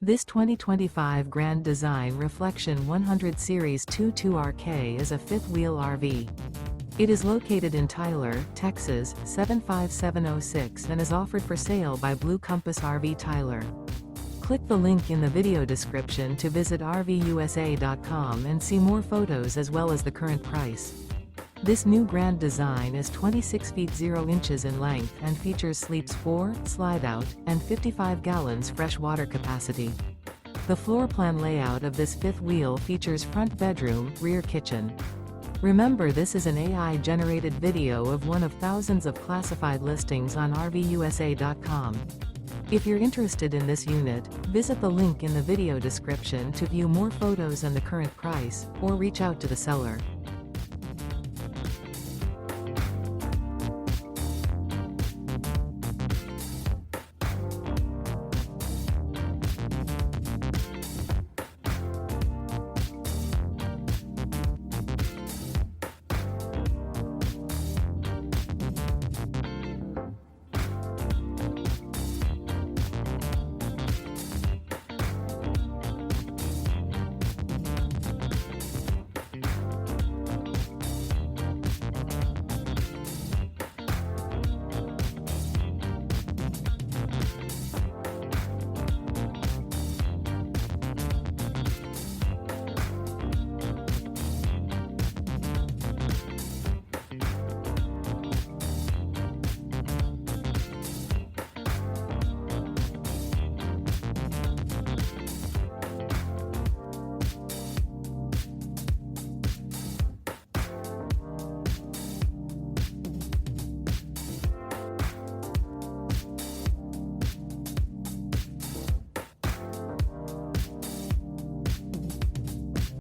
This 2025 Grand Design Reflection 100 Series 22RK is a fifth-wheel RV. It is located in Tyler, Texas, 75706 and is offered for sale by Blue Compass RV Tyler. Click the link in the video description to visit RVUSA.com and see more photos as well as the current price. This new Grand Design is 26 feet 0 inches in length and features sleeps 4, slide-out, and 55 gallons fresh water capacity. The floor plan layout of this fifth wheel features front bedroom, rear kitchen. Remember, this is an AI-generated video of one of thousands of classified listings on RVUSA.com. If you're interested in this unit, visit the link in the video description to view more photos and the current price, or reach out to the seller.